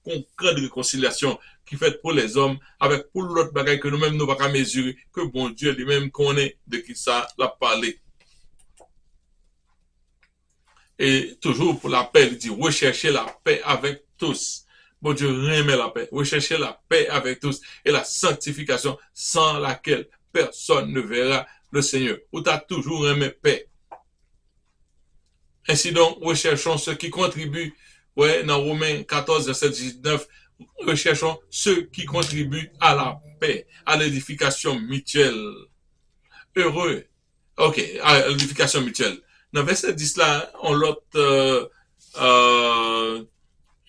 grande réconciliation qui fait pour les hommes avec pour l'autre bagaille que nous-mêmes nous ne pouvons pas mesurer, que bon Dieu lui-même connaît de qui ça l'a parlé. Et toujours pour la paix, il dit recherchez la paix avec tous. Bon Dieu remet la paix. Recherchez la paix avec tous et la sanctification sans laquelle personne ne verra le Seigneur. Ou t'as toujours aimé paix. Ainsi donc, recherchons ceux qui contribuent. Ouais, dans Romains 14, verset 19, recherchons ceux qui contribuent à la paix, à l'édification mutuelle. Heureux. Ok, à l'édification mutuelle. Dans verset 10 là, on l'autre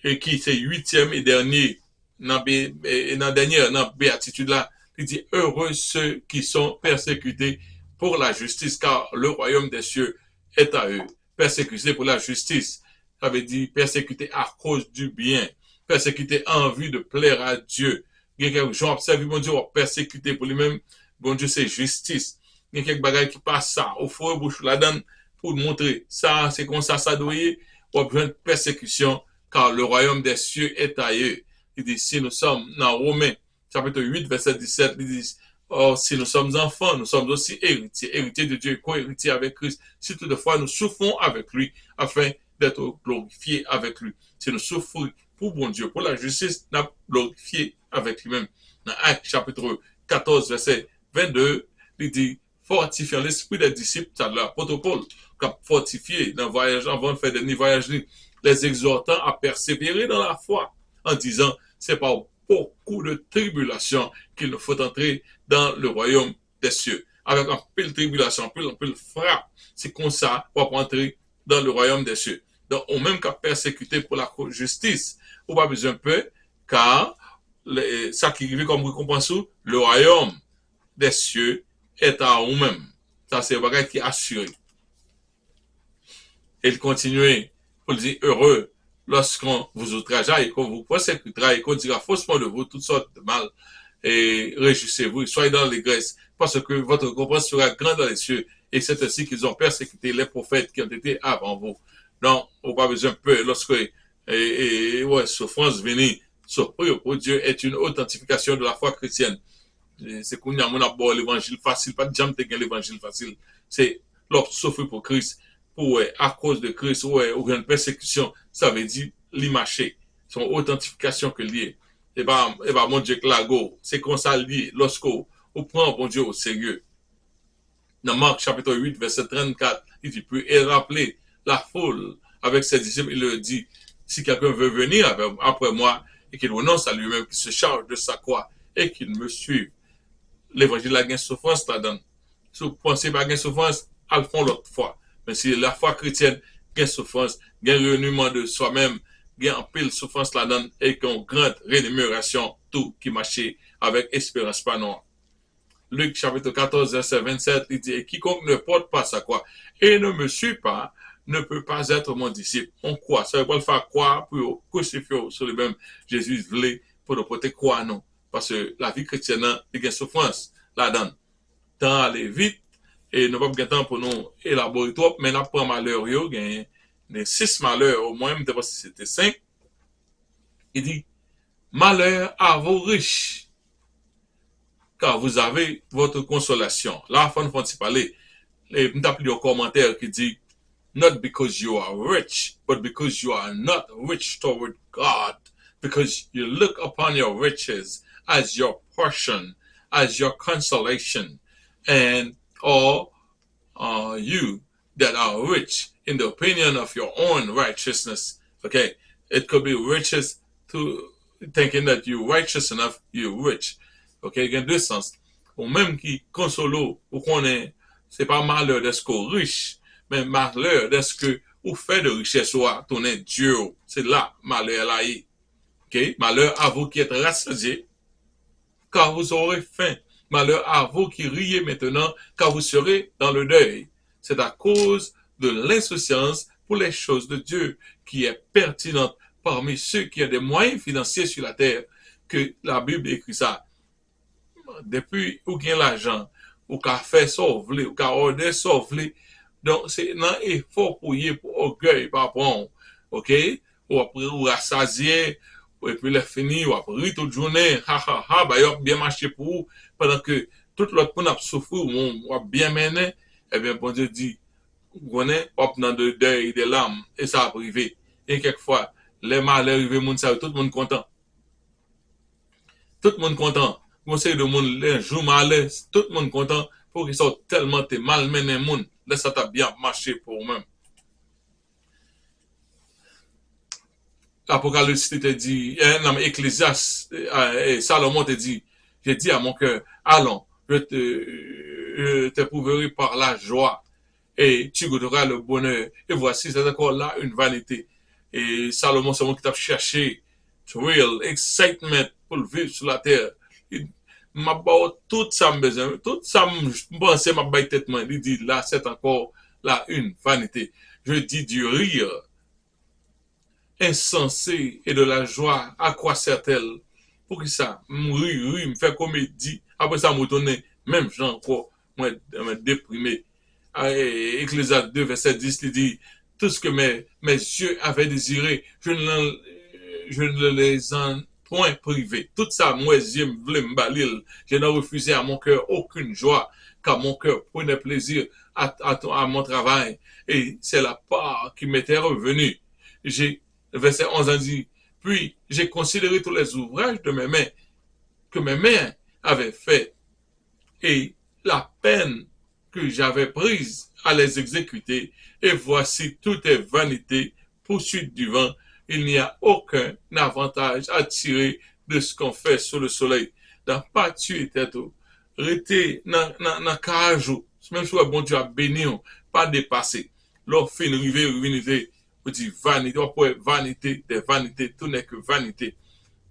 et qui c'est huitième et dernier dans dernière dans béatitude là, il dit heureux ceux qui sont persécutés pour la justice, car le royaume des cieux est à eux. Persécutés pour la justice, ça veut dire persécutés à cause du bien, persécutés en vue de plaire à Dieu. Il y a quelques gens observent, mon Dieu, persécuté pour lui-même, bon Dieu, c'est justice. Il y a quelques bagages qui passent ça, au fond, bouche la donne, pour montrer ça, c'est comme ça doit y avoir besoin de persécution, car le royaume des cieux est à eux. Il dit, si nous sommes dans Romains, chapitre 8, verset 17, il dit, or, si nous sommes enfants, nous sommes aussi héritiers, héritiers de Dieu et co-héritiers avec Christ. Si toutefois nous souffrons avec lui, afin d'être glorifiés avec lui. Si nous souffrons pour bon Dieu, pour la justice, nous glorifiés avec lui-même. Dans Actes, chapitre 14, verset 22, il dit, fortifiant l'esprit des disciples, ça de l'apôtre Paul, qui a fortifié dans le voyage, avant de faire des voyages, les exhortant à persévérer dans la foi, en disant, c'est par beaucoup de tribulations qu'il nous faut entrer dans le royaume des cieux. Avec un peu de tribulation, un peu de frappe, c'est comme ça pour entrer dans le royaume des cieux. Donc, on même qu'à persécuter pour la justice, on pas besoin de peu, car ça qui arrive comme récompense, le royaume des cieux est à vous-même. Ça, c'est un bagage qui est assuré. Et il continue pour dire heureux lorsqu'on vous outragera et qu'on vous persécutera et qu'on dira faussement de vous toutes sortes de mal. Et réjouissez-vous, soyez dans l'allégresse, parce que votre récompense sera grande dans les cieux. Et c'est ainsi qu'ils ont persécuté les prophètes qui ont été avant vous. Donc, on n'a pas besoin de peur lorsque souffrance venue, surpris pour Dieu est une authentification de la foi chrétienne. C'est qu'on a un l'évangile facile, pas de jamais l'évangile facile. C'est lorsque souffrir pour Christ, pour à cause de Christ, ou une persécution, ça veut dire l'immarcher. Son authentification que lié. Et bah, mon Dieu, que la go, c'est comme ça lié lorsqu'on prend mon Dieu au sérieux. Dans Marc chapitre 8, verset 34, il dit, puis il rappelait la foule avec ses disciples, il leur dit, si quelqu'un veut venir après moi et qu'il renonce à lui-même, qu'il se charge de sa croix et qu'il me suive, l'évangile a gain souffrance là-dedans. Si vous pensez pas gain souffrance, à le fond l'autre fois. Mais si la foi chrétienne gain souffrance, gain reniement de soi-même, gain en pile souffrance là-dedans et qu'une grande rémunération, tout qui marchait avec espérance pas non. Luc chapitre 14, verset 27, il dit, et quiconque ne porte pas sa croix et ne me suit pas, ne peut pas être mon disciple. On croit. Ça veut pas le faire croire pour crucifier sur le même Jésus voulait pour ne porter croire, non. Parce que la vie chrétienne, il y a une souffrance là-dedans. Tant aller vite, et nous n'avons pas de temps pour nous élaborer trop, mais nous prenons malheur, il y a 6 malheurs, au moins, même si c'était 5. Il dit, malheur à vos riches, car vous avez votre consolation. Là, il faut parler. Nous avons un commentaire qui dit, not because you are rich, but because you are not rich toward God, because you look upon your riches as your portion, as your consolation, and all you that are rich in the opinion of your own righteousness. Okay, it could be riches to thinking that you're righteous enough, you're rich. Okay, il y a deux sens. Ou même qui consolo, ou qu'on est, c'est pas malheur d'être riche, mais malheur d'être que ou fait de richesse ou à tourner Dieu. C'est là, malheur là. Okay? Malheur à vous qui êtes rassasiés, car vous aurez faim. Malheur à vous qui riez maintenant, car vous serez dans le deuil. C'est à cause de l'insouciance pour les choses de Dieu qui est pertinente parmi ceux qui ont des moyens financiers sur la terre que la Bible écrit ça. Depuis où gagne l'argent, ou qu'a fait sauver, ou qu'a ordonné sauver, donc c'est un effort pour y pour orgueil, par rapport, ok, ou après ou rassasier, et puis les fini, ou après toute journée, ha ha ha, bah, il a bien marché pour vous, pendant que tout l'autre monde a souffert, ou a bien mené, eh bien, bon Dieu dit, vous connaissez, hop, dans de deuil, des larmes, et ça a privé. Et quelquefois, les malheurs arrivent, tout le monde content. Tout le monde content. Conseil de monde, les jours malheurs, tout le monde content, pour qu'ils soient tellement malmenés, monde, là, ça t'a bien marché pour eux-mêmes. Apocalypse te dit, non, mais Ecclésiaste, Salomon te dit, j'ai dit à mon cœur, allons, je t'éprouverai par la joie et tu goûteras le bonheur. Et voici, c'est encore là une vanité. Et Salomon, c'est moi qui t'a cherché, real excitement pour le vivre sur la terre. Il m'a bâti tout ça, besoin, tout ça, je pensais, m'a bâti tête, il dit, là, c'est encore là une vanité. Je dis du rire insensé et de la joie, à quoi sert-elle? Pour que ça, me faire comédie. Après ça, me retourner, même j'ai encore, moi, déprimé. Ecclésiaste 2, verset 10, il dit, tout ce que mes yeux avaient désiré, je ne les en point privé. Tout ça, moi, yeux me voulais me balir. Je n'ai refusé à mon cœur aucune joie, car mon cœur prenait plaisir à mon travail. Et c'est la part qui m'était revenue. Verset 11 a dit, puis j'ai considéré tous les ouvrages de mes mains, que mes mains avaient fait, et la peine que j'avais prise à les exécuter, et voici tout est vanité, poursuite du vent, il n'y a aucun avantage à tirer de ce qu'on fait sous le soleil. Dans pas tuer tête, rester dans cajou, même si bon Dieu a béni, pas dépasser. Leur fin rivé, on dit vanité, vanité, des vanités, tout n'est que vanité.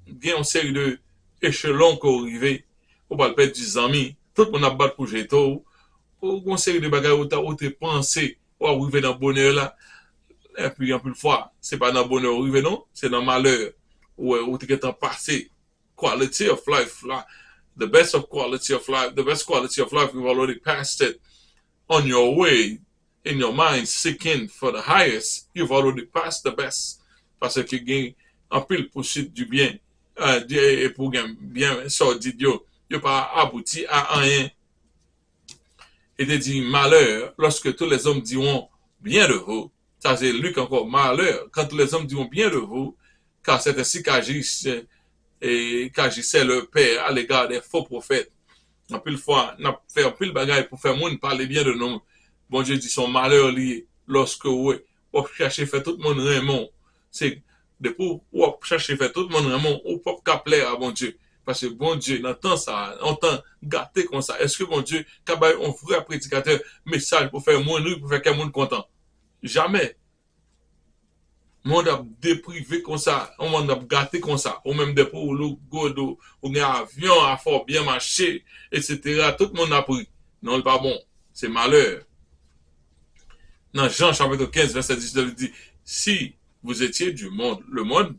Il y a une série de échelons qui arrivent, on va le perdre des amis, tout le monde a battu pour jeter, ou une série de bagages où tu pensé, ou arriver dans le bonheur là, et puis en plus de fois, c'est pas dans le bonheur arrivé non, c'est dans le malheur, où tu es en passé, quality of life là, the best quality of life, we've already passed it on your way. In your mind, seeking for the highest, you've already passed the best. Parce que gain en pile poursuite du bien, et pour bien sortir Dieu, il pas abouti à rien. Et te dit malheur, lorsque tous les hommes diront bien de vous, ça c'est Luc encore, malheur, quand tous les hommes diront bien de vous, car c'est ainsi qu'agissait le Père à l'égard des faux prophètes. En pile fois, on a fait un pile bagaille pour faire monde parler bien de nous. Bon Dieu dit son malheur lié lorsque vous cherchez faire tout le monde Raymond. C'est depuis vous cherchez faire tout le monde Raymond, ou pas qu'à plaire à bon Dieu. Parce que bon Dieu, on entend ça, on entend gâter comme ça. Est-ce que bon Dieu, quand on vrai prédicateur, message pour faire moins pour faire quelqu'un content? Jamais. Monde a déprivé comme ça, on monde a gâté comme ça, ou même des pour le godo, ou un avion à fort bien marché, etc. Tout le monde a pris. Non, pas bon. C'est malheur. Dans Jean chapitre 15, verset 19, il dit, si vous étiez du monde, le monde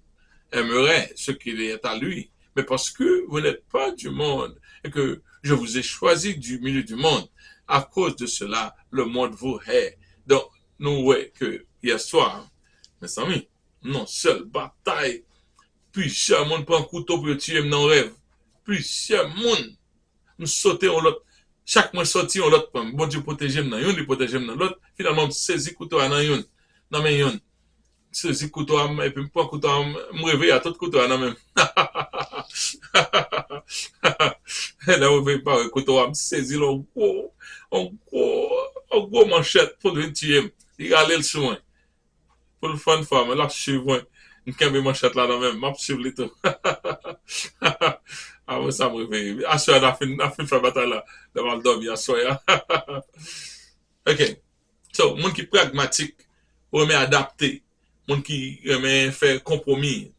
aimerait ce qu'il est à lui. Mais parce que vous n'êtes pas du monde et que je vous ai choisi du milieu du monde, à cause de cela, le monde vous hait. Donc, nous voyons que hier soir, mes amis, non seule bataille, plusieurs monde prend un couteau pour tuer dans rêve. Plusieurs monde nous sauter en l'autre. Chaque mois sorti en l'autre. Bon Dieu protège dans yon, il protège dans l'autre. Finalement, saisi couteau dans yon. Non mais yon. Saisi couteau et puis prend couteau me réveille à tout couteau dans même. Là on veut pas couteau saisi le gros manchette pour le tuer. Il a aller le soin. Pour le fun femme, là suivre une cambe manchette là dans même, m'a suivre les tout. Ah, ouais, ça me réveille. Ah, ça, on a fait la bataille là, devant le dormir, à soir. Ok. So, monde qui est pragmatique, remet adapté, monde qui remet faire compromis,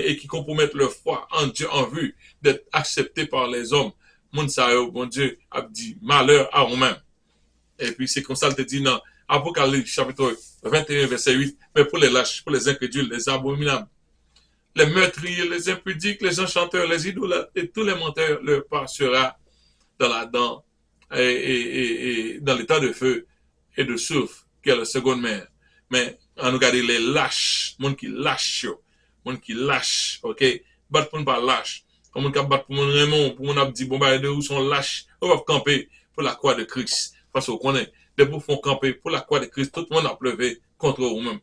et qui compromettent leur foi en Dieu en vue d'être accepté par les hommes. Monde ça, bon Dieu, a dit malheur à eux-mêmes. Et puis, c'est comme ça, il te dit dans Apocalypse, chapitre 21, verset 8, mais pour les lâches, pour les incrédules, les abominables, les meurtriers, les impudiques, les enchanteurs, les idolâtres et tous les menteurs, leur part sera dans la dent et dans l'état de feu et de soufre, qui est la seconde mer. Mais on regarde les lâches, monde qui lâche, monde qui lâche, ok? Battre pour ne pas lâche. Comme on bat pour mon Raymond, pour mon abdi, bon, bah, de où sont lâches. On va camper pour la croix de Christ. Parce qu'on connaît, des bouts font camper pour la croix de Christ, tout le monde a pleuvé contre eux-mêmes.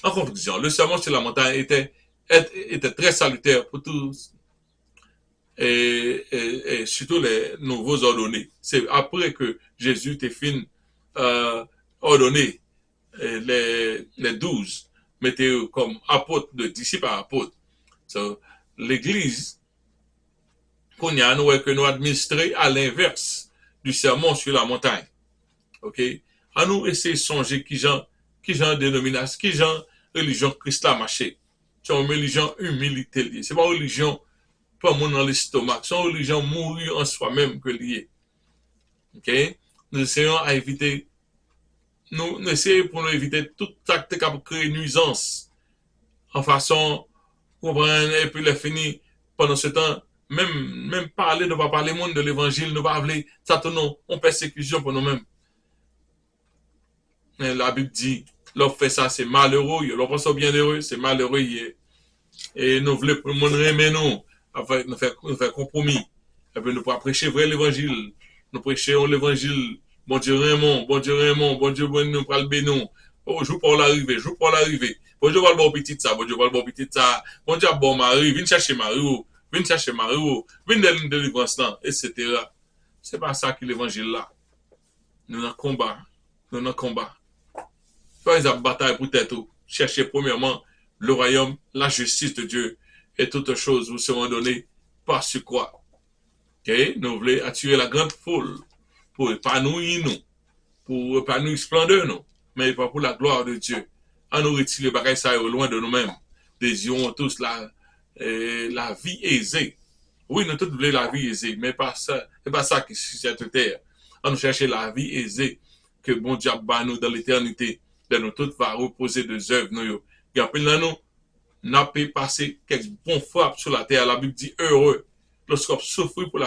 En conclusion, le sermon sur la montagne était très salutaire pour tous et surtout les nouveaux ordonnés. C'est après que Jésus t'est fini ordonné les 12, mettez comme apôtres, de disciples à apôtres. So, l'Église, qu'on y a, nous, que nous administrer à l'inverse du sermon sur la montagne. OK? À nous essayer de songer qui genre dénomination, qui genre religion Christ a marché. C'est une religion humilité. C'est pas une religion pas mon dans l'estomac. C'est une religion mourir en soi-même que lié. OK? Nous essayons à éviter, nous essayons pour nous éviter toute tactique à créer nuisance en façon, comprendre, et puis le fini pendant ce temps, même parler, ne pas parler monde de l'évangile, ne pas parler, ça tourne en persécution pour nous-mêmes. La Bible dit, l'on fait ça, c'est malheureux, l'on pense au bienheureux, c'est malheureux. Et nous voulons pour le monde aimer nous, nous faire compromis. Et puis nous pas prêcher vrai l'évangile. Nous prêchons l'évangile. Bon Dieu Raymond, bon Dieu Raymond, bon Dieu bon nous pral bénon. Oh, joue pour l'arrivée, joue pour l'arrivée. Bon Dieu va le bon petit ça, bon Dieu va le bon petit ça. Bon Dieu bon Marie, viens chercher Marie, viens chercher Marie, viens de délivrance là, etc. C'est pas ça qui l'évangile là. Nous dans combat, nous dans combat. Pas une bataille pour tête. Cherchez premièrement le royaume, la justice de Dieu et toutes choses vous seront données par ce quoi. Okay? Nous voulons attirer la grande foule pour épanouir nous, pour épanouir splendeur nous, mais pas pour la gloire de Dieu. En nous retirer bagaille ça au loin de nous-mêmes. Désirons tous la vie aisée. Oui, nous tous voulons la vie aisée, mais pas ça, c'est pas ça qui est sur cette terre. En nous chercher la vie aisée que bon Dieu bat nous dans l'éternité. De nous tous va reposer des œuvres nous. Et après nous n'a pas passé quelques bons frappes sur la terre. La Bible dit heureux lorsqu'on souffre pour la